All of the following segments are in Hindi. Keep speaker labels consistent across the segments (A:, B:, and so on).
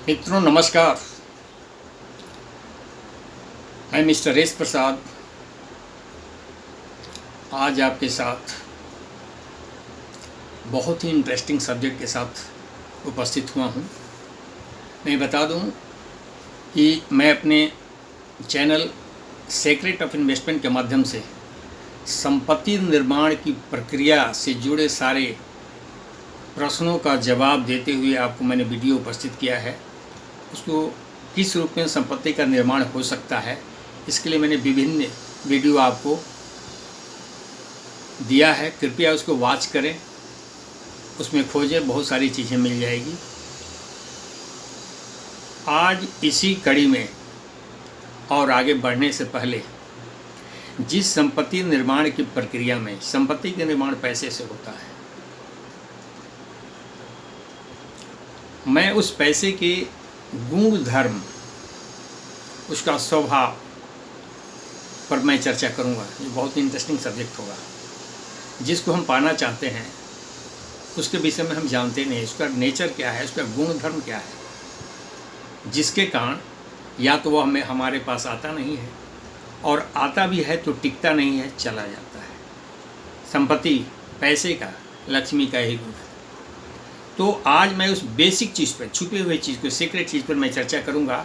A: मित्रों नमस्कार। मैं मिस्टर एस प्रसाद आज आपके साथ बहुत ही इंटरेस्टिंग सब्जेक्ट के साथ उपस्थित हुआ हूँ। मैं बता दूँ कि मैं अपने चैनल सीक्रेट ऑफ इन्वेस्टमेंट के माध्यम से संपत्ति निर्माण की प्रक्रिया से जुड़े सारे प्रश्नों का जवाब देते हुए आपको मैंने वीडियो उपस्थित किया है। उसको किस रूप में संपत्ति का निर्माण हो सकता है, इसके लिए मैंने विभिन्न वीडियो आपको दिया है। कृपया उसको वॉच करें, उसमें खोजें, बहुत सारी चीज़ें मिल जाएगी। आज इसी कड़ी में और आगे बढ़ने से पहले जिस संपत्ति निर्माण की प्रक्रिया में संपत्ति का निर्माण पैसे से होता है, मैं उस पैसे के गुण धर्म, उसका स्वभाव पर मैं चर्चा करूंगा। ये बहुत ही इंटरेस्टिंग सब्जेक्ट होगा। जिसको हम पाना चाहते हैं उसके विषय में हम जानते नहीं, उसका नेचर क्या है, उसका गुण धर्म क्या है, जिसके कारण या तो वह हमें हमारे पास आता नहीं है, और आता भी है तो टिकता नहीं है, चला जाता है। संपत्ति पैसे का, लक्ष्मी का ही गुण है। तो आज मैं उस बेसिक चीज़ पर, छुपे हुए चीज़ को, सीक्रेट चीज़ पर मैं चर्चा करूंगा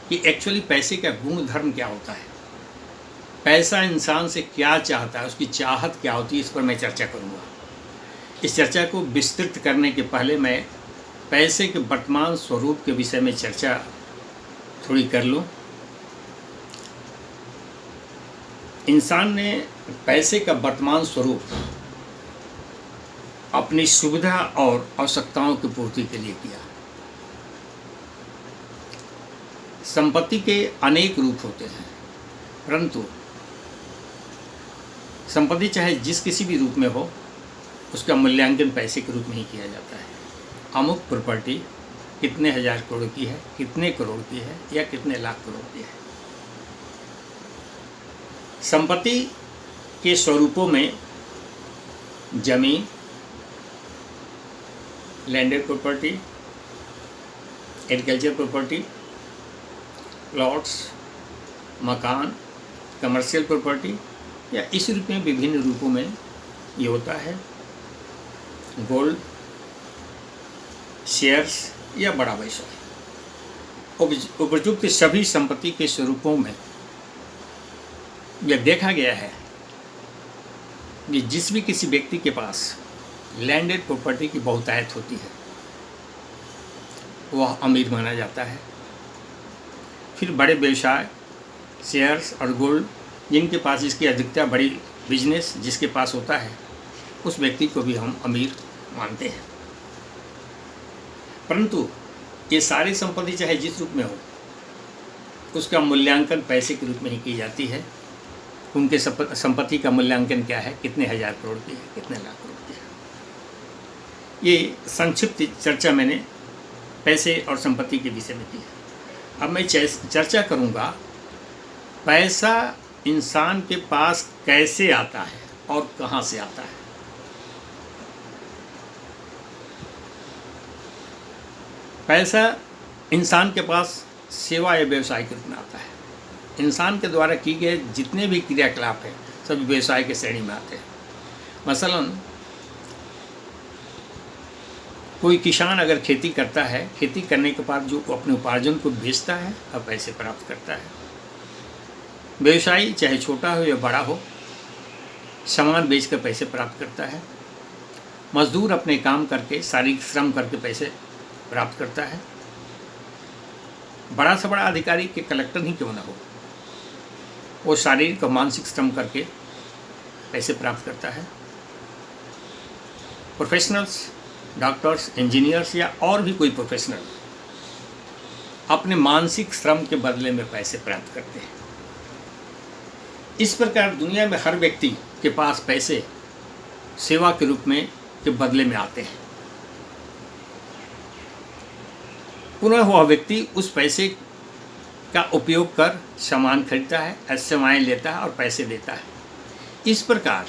A: कि एक्चुअली पैसे का गुण धर्म क्या होता है, पैसा इंसान से क्या चाहता है, उसकी चाहत क्या होती है, इस पर मैं चर्चा करूंगा। इस चर्चा को विस्तृत करने के पहले मैं पैसे के वर्तमान स्वरूप के विषय में चर्चा थोड़ी कर लूं। इंसान ने पैसे का वर्तमान स्वरूप अपनी सुविधा और आवश्यकताओं की पूर्ति के लिए किया। संपत्ति के अनेक रूप होते हैं, परंतु संपत्ति चाहे जिस किसी भी रूप में हो, उसका मूल्यांकन पैसे के रूप में ही किया जाता है। अमुक प्रॉपर्टी कितने हजार करोड़ की है, कितने करोड़ की है, या कितने लाख करोड़ की है। संपत्ति के स्वरूपों में जमीन, landed property, agriculture property, plots, मकान, कमर्शियल प्रॉपर्टी, या इस रूप में विभिन्न रूपों में ये होता है। गोल्ड, शेयर्स या बड़ा व्यवसाय, उपयुक्त सभी संपत्ति के स्वरूपों में यह देखा गया है कि जिस भी किसी व्यक्ति के पास लैंडेड प्रॉपर्टी की बहुतायत होती है, वह अमीर माना जाता है। फिर बड़े व्यवसाय, शेयर्स और गोल्ड, जिनके पास इसकी अधिकता, बड़ी बिजनेस जिसके पास होता है, उस व्यक्ति को भी हम अमीर मानते हैं। परंतु ये सारी संपत्ति चाहे जिस रूप में हो, उसका मूल्यांकन पैसे के रूप में ही की जाती है। उनके संपत्ति का मूल्यांकन क्या है, कितने हजार करोड़ की है, कितने लाख करोड़ की है। ये संक्षिप्त चर्चा मैंने पैसे और संपत्ति के विषय में की है। अब मैं चर्चा करूँगा पैसा इंसान के पास कैसे आता है और कहाँ से आता है। पैसा इंसान के पास सेवा या व्यवसाय के रूप में आता है। इंसान के द्वारा की गए जितने भी क्रियाकलाप हैं, सब व्यवसाय के श्रेणी में आते हैं। मसलन कोई किसान अगर खेती करता है, खेती करने के बाद जो अपने उपार्जन को बेचता है और पैसे प्राप्त करता है। व्यवसायी चाहे छोटा हो या बड़ा हो, सामान बेचकर पैसे प्राप्त करता है। मजदूर अपने काम करके, शारीरिक श्रम करके पैसे प्राप्त करता है। बड़ा से बड़ा अधिकारी के कलेक्टर ही क्यों ना हो, वो शारीरिक और मानसिक श्रम करके पैसे प्राप्त करता है। प्रोफेशनल्स, डॉक्टर्स, इंजीनियर्स या और भी कोई प्रोफेशनल अपने मानसिक श्रम के बदले में पैसे प्राप्त करते हैं। इस प्रकार दुनिया में हर व्यक्ति के पास पैसे सेवा के रूप में के बदले में आते हैं। पुनः वह व्यक्ति उस पैसे का उपयोग कर सामान खरीदता है, सेवाएं लेता है और पैसे देता है। इस प्रकार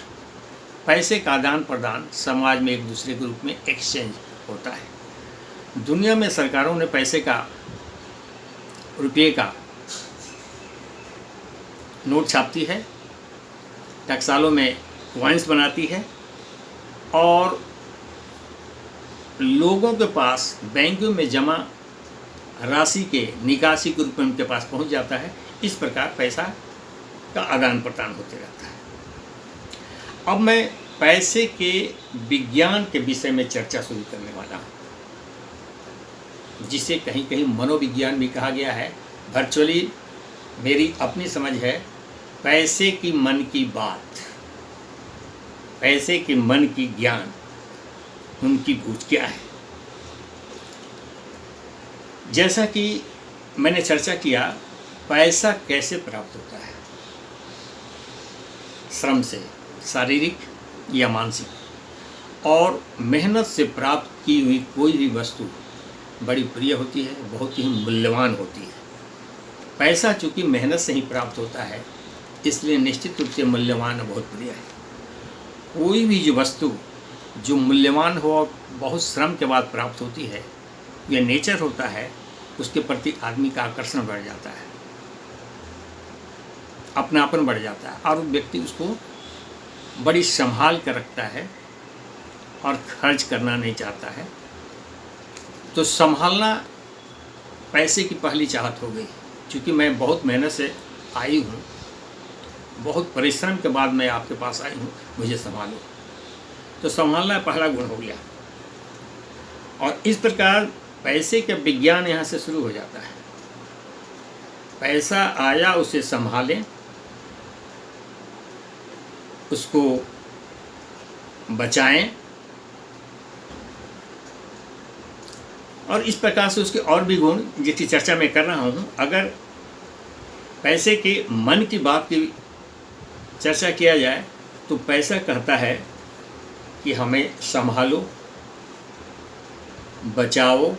A: पैसे का आदान प्रदान समाज में एक दूसरे के रूप में एक्सचेंज होता है। दुनिया में सरकारों ने पैसे का, रुपये का नोट छापती है, टकसालों में कॉइन्स बनाती है और लोगों के पास बैंकों में जमा राशि के निकासी के रूप में उनके पास पहुंच जाता है। इस प्रकार पैसा का आदान प्रदान होते रहता है। अब मैं पैसे के विज्ञान के विषय में चर्चा शुरू करने वाला हूँ, जिसे कहीं कहीं मनोविज्ञान भी कहा गया है। वर्चुअली मेरी अपनी समझ है पैसे की मन की बात, पैसे के मन की ज्ञान, उनकी बूझ क्या है। जैसा कि मैंने चर्चा किया, पैसा कैसे प्राप्त होता है, श्रम से, शारीरिक या मानसिक। और मेहनत से प्राप्त की हुई कोई भी वस्तु बड़ी प्रिय होती है, बहुत ही मूल्यवान होती है। पैसा चूँकि मेहनत से ही प्राप्त होता है, इसलिए निश्चित रूप से मूल्यवान और बहुत प्रिय है। कोई भी जो वस्तु जो मूल्यवान हो और बहुत श्रम के बाद प्राप्त होती है, यह नेचर होता है, उसके प्रति आदमी का आकर्षण बढ़ जाता है, अपनापन बढ़ जाता है और व्यक्ति उसको बड़ी संभाल कर रखता है और खर्च करना नहीं चाहता है। तो संभालना पैसे की पहली चाहत हो गई। क्योंकि मैं बहुत मेहनत से आई हूँ, बहुत परिश्रम के बाद मैं आपके पास आई हूँ, मुझे संभालो, तो संभालना पहला गुण हो गया। और इस प्रकार पैसे का विज्ञान यहाँ से शुरू हो जाता है। पैसा आया, उसे संभालें, उसको बचाएं और इस प्रकार से उसके और भी गुण जिसकी चर्चा मैं कर रहा हूँ। अगर पैसे के मन की बात की चर्चा किया जाए तो पैसा कहता है कि हमें संभालो, बचाओ,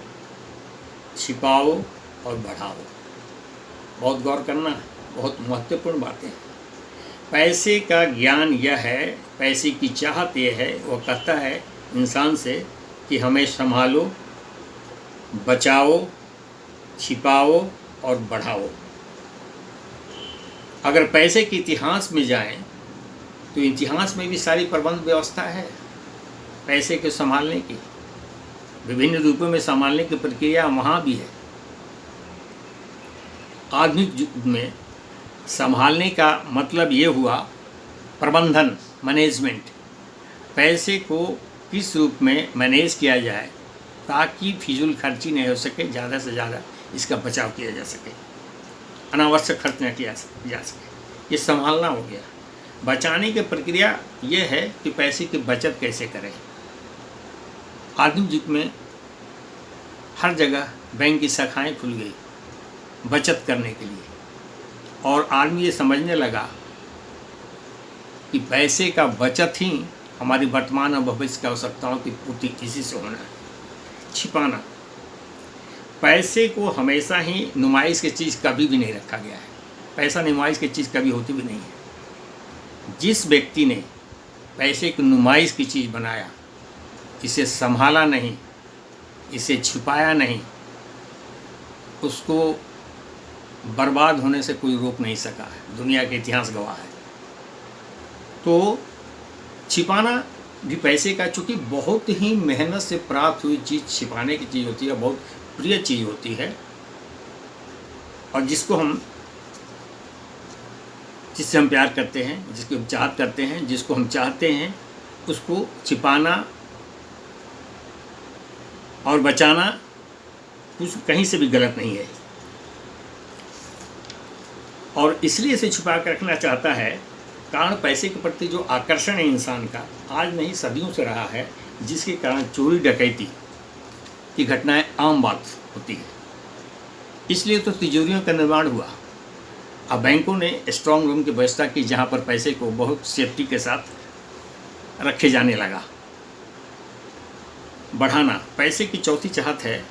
A: छिपाओ और बढ़ाओ। बहुत गौर करना, बहुत महत्वपूर्ण बातें। पैसे का ज्ञान यह है, पैसे की चाहत यह है, वो कहता है इंसान से कि हमें संभालो, बचाओ, छिपाओ और बढ़ाओ। अगर पैसे के इतिहास में जाएं तो इतिहास में भी सारी प्रबंध व्यवस्था है पैसे को संभालने की, विभिन्न रूपों में संभालने की प्रक्रिया वहाँ भी है। आधुनिक युग में संभालने का मतलब ये हुआ प्रबंधन, मैनेजमेंट। पैसे को किस रूप में मैनेज किया जाए ताकि फिजूल खर्ची नहीं हो सके, ज़्यादा से ज़्यादा इसका बचाव किया जा सके, अनावश्यक खर्च न किया जा सके। ये संभालना हो गया। बचाने की प्रक्रिया ये है कि पैसे की बचत कैसे करें। आधुनिक युग में हर जगह बैंक की शाखाएं खुल गई बचत करने के लिए, और आदमी ये समझने लगा कि पैसे का बचत ही हमारी वर्तमान और भविष्य की आवश्यकताओं की पूर्ति इसी से होना है। छिपाना, पैसे को हमेशा ही नुमाइश की चीज़ कभी भी नहीं रखा गया है। पैसा नुमाइश की चीज़ कभी होती भी नहीं है। जिस व्यक्ति ने पैसे को नुमाइश की चीज़ बनाया, इसे संभाला नहीं, इसे छुपाया नहीं, उसको बर्बाद होने से कोई रोक नहीं सका है। दुनिया के इतिहास गवाह है। तो छिपाना भी पैसे का, चूँकि बहुत ही मेहनत से प्राप्त हुई चीज़ छिपाने की चीज़ होती है, बहुत प्रिय चीज़ होती है, और जिससे हम प्यार करते हैं, जिसकी हम चाहत करते हैं, जिसको हम चाहते हैं, उसको छिपाना और बचाना कुछ कहीं से भी गलत नहीं है। और इसलिए इसे छुपा कर रखना चाहता है, कारण पैसे के प्रति जो आकर्षण है इंसान का, आज नहीं सदियों से रहा है, जिसके कारण चोरी डकैती की घटनाएं आम बात होती है। इसलिए तो तिजोरियों का निर्माण हुआ। अब बैंकों ने स्ट्रॉन्ग रूम की व्यवस्था की, जहां पर पैसे को बहुत सेफ्टी के साथ रखे जाने लगा। बढ़ाना, पैसे की चौथी चाहत है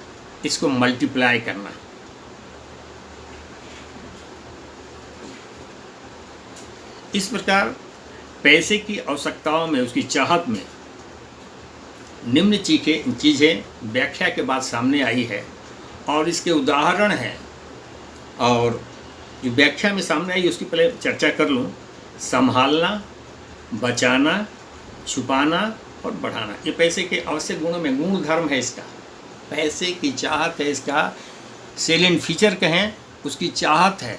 A: इसको मल्टीप्लाई करना। इस प्रकार पैसे की आवश्यकताओं में, उसकी चाहत में निम्न चीज़ें व्याख्या के बाद सामने आई है और इसके उदाहरण हैं, और जो व्याख्या में सामने आई उसकी पहले चर्चा कर लूँ। संभालना, बचाना, छुपाना और बढ़ाना, ये पैसे के आवश्यक गुणों में गुण धर्म है इसका। पैसे की चाहत है, इसका सेलिएंट फीचर कहें, उसकी चाहत है,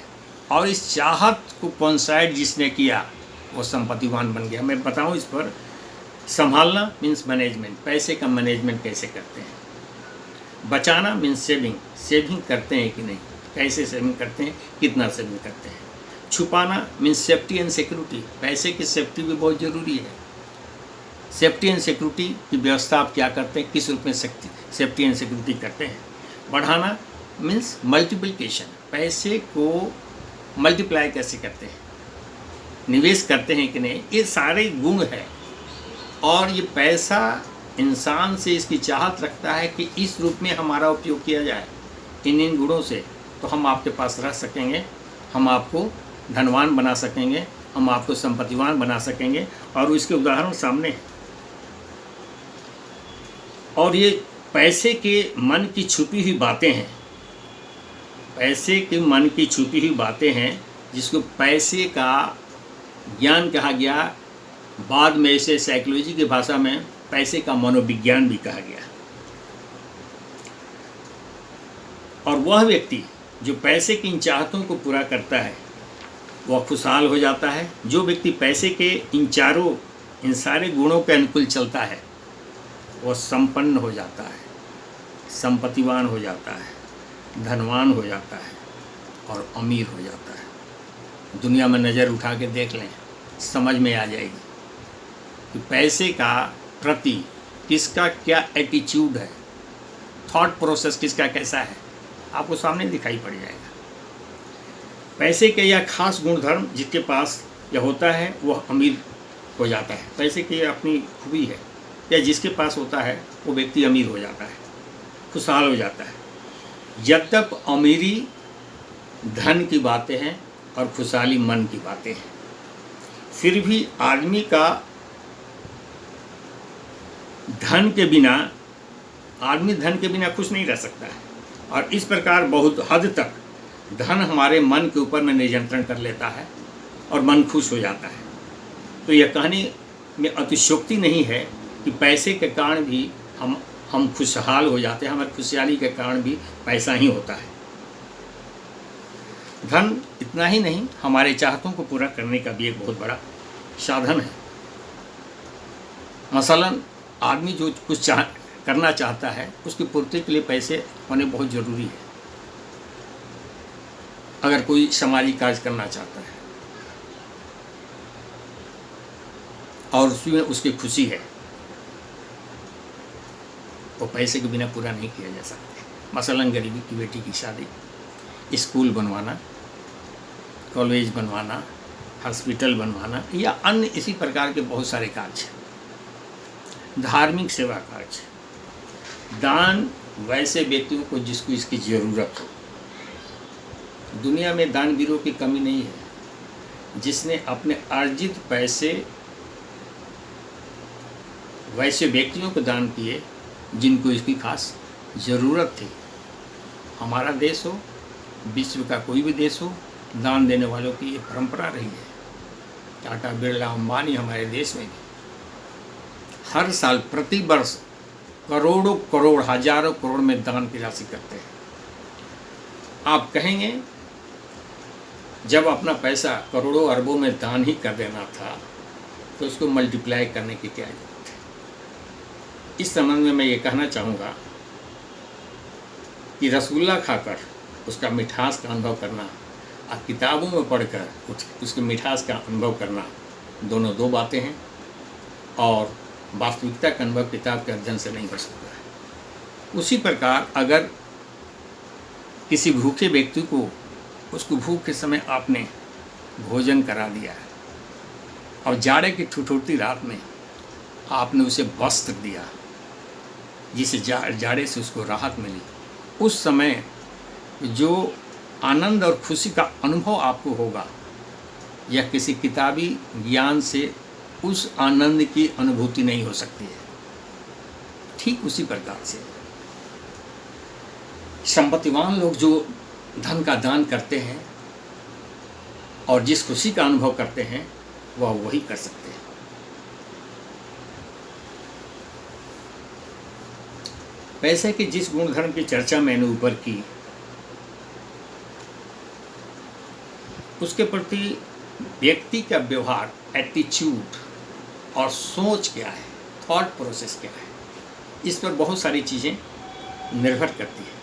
A: और इस चाहत को कॉन्साइड जिसने किया वो संपत्तिवान बन गया। मैं बताऊं इस पर। संभालना मीन्स मैनेजमेंट, पैसे का मैनेजमेंट कैसे करते हैं। बचाना मीन्स सेविंग करते हैं कि नहीं, कैसे सेविंग करते हैं, कितना सेविंग करते हैं। छुपाना मीन्स सेफ्टी एंड सिक्योरिटी, पैसे की सेफ्टी भी बहुत ज़रूरी है। सेफ्टी एंड सिक्योरिटी की व्यवस्था आप क्या करते हैं, किस रूप में सेफ्टी एंड सिक्योरिटी करते हैं। बढ़ाना मीन्स मल्टीप्लिकेशन, पैसे को मल्टीप्लाई कैसे करते हैं, निवेश करते हैं कि नहीं, ये सारे गुण हैं। और ये पैसा इंसान से इसकी चाहत रखता है कि इस रूप में हमारा उपयोग किया जाए, इन गुणों से, तो हम आपके पास रह सकेंगे, हम आपको धनवान बना सकेंगे, हम आपको संपत्तिवान बना सकेंगे। और इसके उदाहरण सामने हैं। और ये पैसे के मन की छुपी हुई बातें हैं, पैसे के मन की छुपी हुई बातें हैं, जिसको पैसे का ज्ञान कहा गया। बाद में इसे साइकोलॉजी की भाषा में पैसे का मनोविज्ञान भी कहा गया। और वह व्यक्ति जो पैसे की इन चाहतों को पूरा करता है वह खुशहाल हो जाता है। जो व्यक्ति पैसे के इन सारे गुणों के अनुकूल चलता है वह संपन्न हो जाता है, संपत्तिवान हो जाता है, धनवान हो जाता है और अमीर हो जाता है। दुनिया में नज़र उठा के देख लें, समझ में आ जाएगी कि पैसे का प्रति किसका क्या एटीट्यूड है, थॉट प्रोसेस किसका कैसा है, आपको सामने दिखाई पड़ जाएगा। पैसे के यह खास गुणधर्म जिसके पास यह होता है वह अमीर हो जाता है। पैसे की अपनी खूबी है, या जिसके पास होता है वो व्यक्ति अमीर हो जाता है, खुशहाल हो जाता है। जब तक अमीरी धन की बातें हैं और खुशहाली मन की बातें हैं, फिर भी आदमी का धन के बिना खुश नहीं रह सकता है। और इस प्रकार बहुत हद तक धन हमारे मन के ऊपर में नियंत्रण कर लेता है और मन खुश हो जाता है। तो यह कहने में अतिशयोक्ति नहीं है कि पैसे के कारण भी हम खुशहाल हो जाते हैं, हमारी खुशहाली के कारण भी पैसा ही होता है। धन इतना ही नहीं, हमारे चाहतों को पूरा करने का भी एक बहुत बड़ा साधन है। मसलन आदमी जो कुछ करना चाहता है उसकी पूर्ति के लिए पैसे होने बहुत ज़रूरी है। अगर कोई सामाजिक कार्य करना चाहता है और उसमें उसकी खुशी है, तो पैसे के बिना पूरा नहीं किया जा सकता। मसलन गरीबी की बेटी की शादी, स्कूल बनवाना, कॉलेज बनवाना, हॉस्पिटल बनवाना, या अन्य इसी प्रकार के बहुत सारे कार्य, धार्मिक सेवा कार्य, दान वैसे व्यक्तियों को जिसको इसकी ज़रूरत हो। दुनिया में दानवीरों की कमी नहीं है। जिसने अपने अर्जित पैसे वैसे व्यक्तियों को दान किए जिनको इसकी खास ज़रूरत थी। हमारा देश हो, विश्व का कोई भी देश हो, दान देने वालों की ये परंपरा रही है। टाटा, बिरला, अंबानी हमारे देश में हर साल प्रति वर्ष करोड़ों करोड़, हजारों करोड़ में दान की राशि करते हैं। आप कहेंगे जब अपना पैसा करोड़ों अरबों में दान ही कर देना था तो उसको मल्टीप्लाई करने की क्या जरूरत है। इस संबंध में मैं ये कहना चाहूँगा कि रसगुल्ला खाकर उसका मिठास का अनुभव करना और किताबों में पढ़कर उसके मिठास का अनुभव करना, दोनों दो बातें हैं। और वास्तविकता का अनुभव किताब के अध्ययन से नहीं हो सकता है। उसी प्रकार अगर किसी भूखे व्यक्ति को उसको भूख के समय आपने भोजन करा दिया है और जाड़े की ठिठुरती रात में आपने उसे वस्त्र दिया जिससे जाड़े से उसको राहत मिली, उस समय जो आनंद और खुशी का अनुभव आपको होगा यह किसी किताबी ज्ञान से उस आनंद की अनुभूति नहीं हो सकती है। ठीक उसी प्रकार से संपत्तिवान लोग जो धन का दान करते हैं और जिस खुशी का अनुभव करते हैं वह वही कर सकते हैं। पैसे के जिस गुणधर्म की चर्चा मैंने ऊपर की, उसके प्रति व्यक्ति का व्यवहार, एटीट्यूड और सोच क्या है, थॉट प्रोसेस क्या है, इस पर बहुत सारी चीज़ें निर्भर करती है।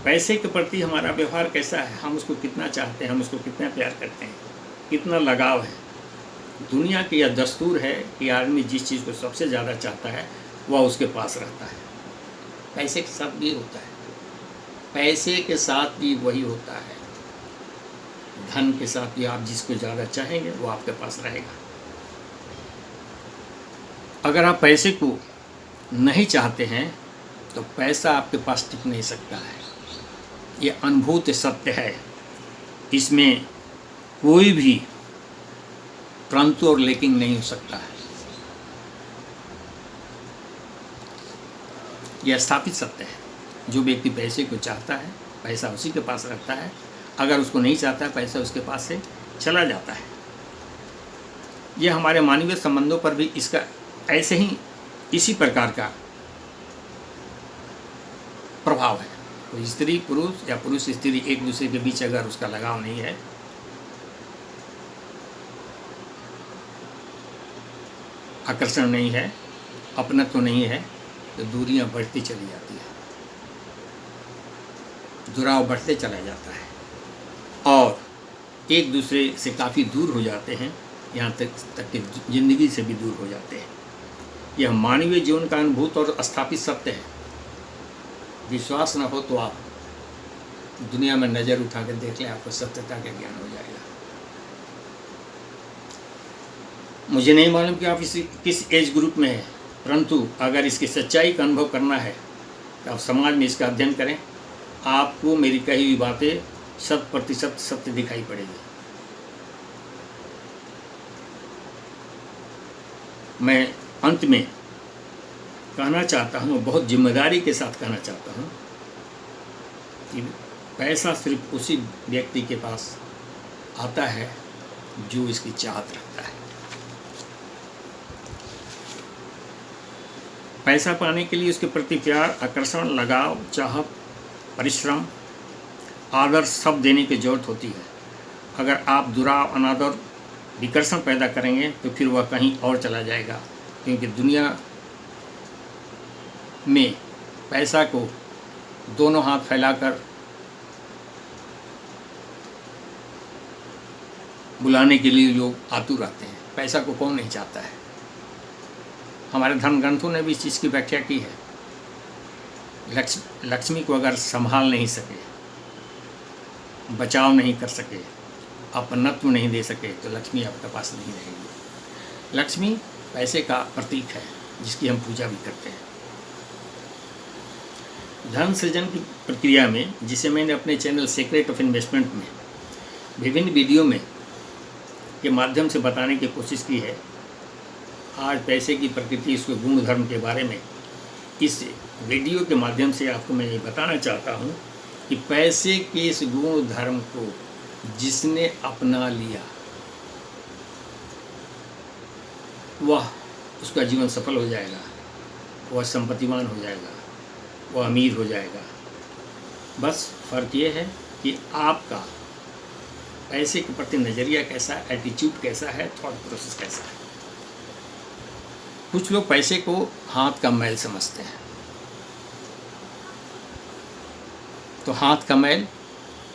A: पैसे के प्रति हमारा व्यवहार कैसा है, हम उसको कितना चाहते हैं, हम उसको कितना प्यार करते हैं, कितना लगाव है। दुनिया की यह दस्तूर है कि आदमी जिस चीज़ को सबसे ज़्यादा चाहता है वह उसके पास रहता है। पैसे के साथ भी होता है, पैसे के साथ भी वही होता है। धन के साथ भी आप जिसको ज़्यादा चाहेंगे वो आपके पास रहेगा। अगर आप पैसे को नहीं चाहते हैं तो पैसा आपके पास टिक नहीं सकता है। ये अनुभूत सत्य है, इसमें कोई भी परंतु और लेकिन नहीं हो सकता है। यह स्थापित सत्य है। जो व्यक्ति पैसे को चाहता है पैसा उसी के पास रहता है, अगर उसको नहीं चाहता है पैसा उसके पास से चला जाता है। यह हमारे मानवीय संबंधों पर भी इसका ऐसे ही इसी प्रकार का प्रभाव है। कोई स्त्री पुरुष या पुरुष स्त्री एक दूसरे के बीच अगर उसका लगाव नहीं है, आकर्षण नहीं है, अपनत्व नहीं है, तो दूरियां बढ़ती चली जाती है, जुड़ाव बढ़ते चला जाता है और एक दूसरे से काफ़ी दूर हो जाते हैं, यहाँ तक कि जिंदगी से भी दूर हो जाते हैं। यह मानवीय जीवन का अनुभूत और स्थापित सत्य है। विश्वास न हो तो आप दुनिया में नज़र उठा कर देख लें, आपको सत्यता का ज्ञान हो जाएगा। मुझे नहीं मालूम कि आप किस एज ग्रुप में हैं, परंतु अगर इसकी सच्चाई का अनुभव करना है तो आप समाज में इसका अध्ययन करें। आपको मेरी कही हुई बातें 100% सत्य दिखाई पड़ेगी। मैं अंत में कहना चाहता हूँ, बहुत जिम्मेदारी के साथ कहना चाहता हूँ कि पैसा सिर्फ उसी व्यक्ति के पास आता है जो इसकी चाहत रखता है। पैसा पाने के लिए उसके प्रति प्यार, आकर्षण, लगाव, चाहत, परिश्रम, आदर सब देने की जरूरत होती है। अगर आप दुराव, अनादर, विकर्षण पैदा करेंगे तो फिर वह कहीं और चला जाएगा, क्योंकि दुनिया में पैसा को दोनों हाथ फैलाकर बुलाने के लिए लोग आतुर रहते हैं। पैसा को कौन नहीं चाहता है। हमारे धर्म ग्रंथों ने भी इस चीज़ की व्याख्या की है। लक्ष्मी को अगर संभाल नहीं सके, बचाव नहीं कर सके, अपनत्व नहीं दे सके तो लक्ष्मी आपके पास नहीं रहेगी। लक्ष्मी पैसे का प्रतीक है जिसकी हम पूजा भी करते हैं। धन सृजन की प्रक्रिया में, जिसे मैंने अपने चैनल सीक्रेट ऑफ इन्वेस्टमेंट में विभिन्न वीडियो में के माध्यम से बताने की कोशिश की है, आज पैसे की प्रकृति, इसके गुण धर्म के बारे में इस वीडियो के माध्यम से आपको मैं ये बताना चाहता हूँ कि पैसे के इस गुण धर्म को जिसने अपना लिया वह, उसका जीवन सफल हो जाएगा, वह संपत्तिवान हो जाएगा, वह अमीर हो जाएगा। बस फ़र्क ये है कि आपका पैसे के प्रति नज़रिया कैसा है, एटीट्यूड कैसा है, थॉट प्रोसेस कैसा है। कुछ लोग पैसे को हाथ का मैल समझते हैं, तो हाथ का मैल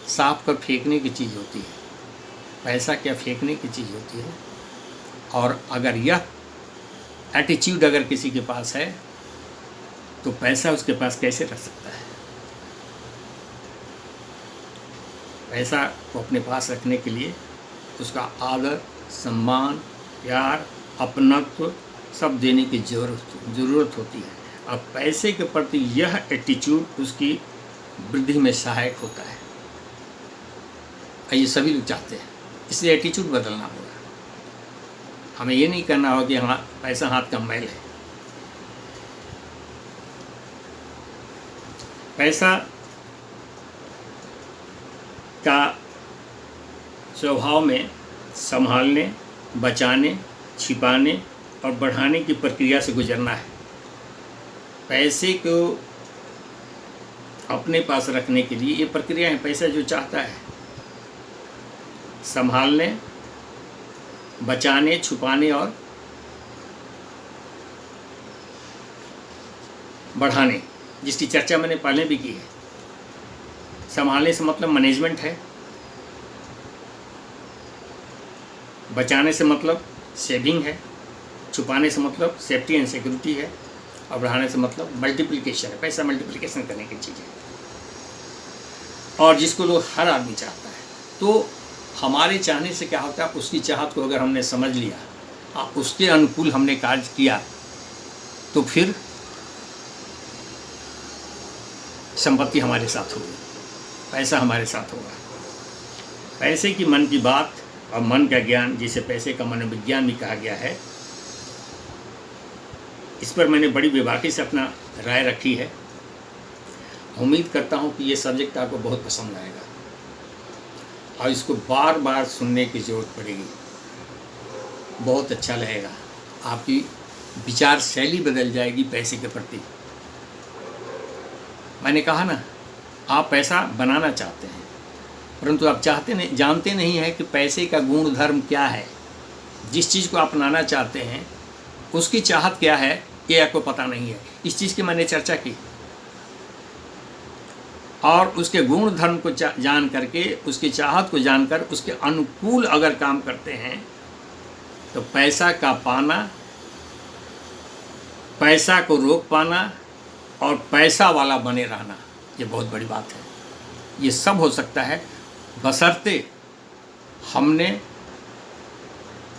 A: साफ कर फेंकने की चीज़ होती है, पैसा क्या फेंकने की चीज़ होती है। और अगर यह एटीट्यूड अगर किसी के पास है तो पैसा उसके पास कैसे रह सकता है। पैसा को अपने पास रखने के लिए उसका आदर, सम्मान, प्यार, अपनत्व सब देने की ज़रूरत होती है। अब पैसे के प्रति यह एटीट्यूड उसकी वृद्धि में सहायक होता है। ये सभी लोग चाहते हैं, इसलिए एटीट्यूड बदलना होगा। हमें ये नहीं करना होगा कि हाँ पैसा हाथ का मैल है। पैसा का स्वभाव में संभालने, बचाने, छिपाने और बढ़ाने की प्रक्रिया से गुजरना है। पैसे को अपने पास रखने के लिए ये प्रक्रिया है। पैसा जो चाहता है संभालने, बचाने, छुपाने और बढ़ाने, जिसकी चर्चा मैंने पहले भी की है। संभालने से मतलब मैनेजमेंट है, बचाने से मतलब सेविंग है, छुपाने से मतलब सेफ्टी एंड सिक्योरिटी है, और बढ़ाने से मतलब मल्टीप्लिकेशन है। पैसा मल्टीप्लिकेशन करने की चीज़ है और जिसको लोग हर आदमी चाहता है। तो हमारे चाहने से क्या होता है, उसकी चाहत को अगर हमने समझ लिया, उसके अनुकूल हमने कार्य किया, तो फिर संपत्ति हमारे साथ होगी, पैसा हमारे साथ होगा। पैसे की मन की बात और मन का ज्ञान, जिसे पैसे का मनोविज्ञान भी कहा गया है, इस पर मैंने बड़ी बेबाकी से अपना राय रखी है। उम्मीद करता हूँ कि ये सब्जेक्ट आपको बहुत पसंद आएगा और इसको बार बार सुनने की ज़रूरत पड़ेगी। बहुत अच्छा लगेगा, आपकी विचार शैली बदल जाएगी पैसे के प्रति। मैंने कहा ना, आप पैसा बनाना चाहते हैं, परंतु आप जानते नहीं हैं कि पैसे का गुण धर्म क्या है। जिस चीज़ को आप अपनाना चाहते हैं उसकी चाहत क्या है, ये आपको पता नहीं है। इस चीज़ की मैंने चर्चा की और उसके गुण धर्म को जान करके, उसकी चाहत को जानकर उसके अनुकूल अगर काम करते हैं तो पैसा का पाना, पैसा को रोक पाना और पैसा वाला बने रहना, ये बहुत बड़ी बात है। ये सब हो सकता है बशर्ते हमने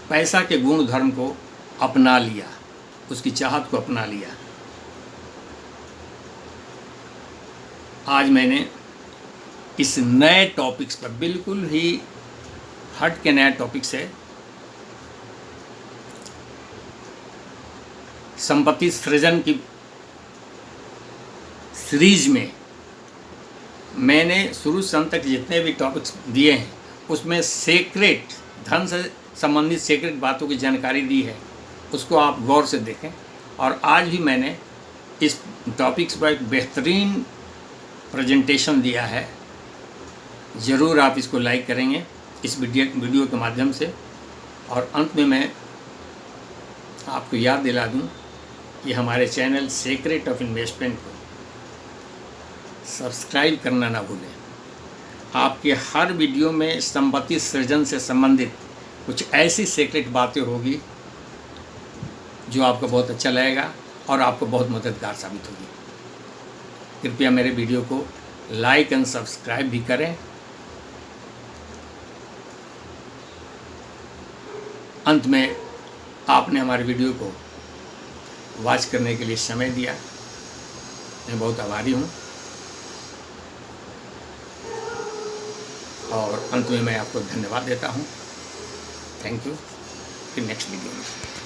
A: पैसा के गुण धर्म को अपना लिया, उसकी चाहत को अपना लिया। आज मैंने इस नए टॉपिक्स पर, बिल्कुल ही हट के नया टॉपिक है, संपत्ति सृजन की सीरीज में मैंने शुरू से अंत तक जितने भी टॉपिक्स दिए हैं उसमें सेक्रेट, धन से संबंधित सेक्रेट बातों की जानकारी दी है। उसको आप गौर से देखें। और आज भी मैंने इस टॉपिक्स पर एक बेहतरीन प्रेजेंटेशन दिया है। ज़रूर आप इसको लाइक करेंगे इस वीडियो के माध्यम से। और अंत में मैं आपको याद दिला दूं कि हमारे चैनल सीक्रेट ऑफ इन्वेस्टमेंट को सब्सक्राइब करना ना भूलें। आपके हर वीडियो में संपत्ति सृजन से संबंधित कुछ ऐसी सीक्रेट बातें होगी जो आपको बहुत अच्छा लगेगा और आपको बहुत मददगार साबित होगी। कृपया मेरे वीडियो को लाइक एंड सब्सक्राइब भी करें। अंत में आपने हमारे वीडियो को वॉच करने के लिए समय दिया, मैं बहुत आभारी हूँ। और अंत में मैं आपको धन्यवाद देता हूँ। Thank you. फिर नेक्स्ट वीडियो में।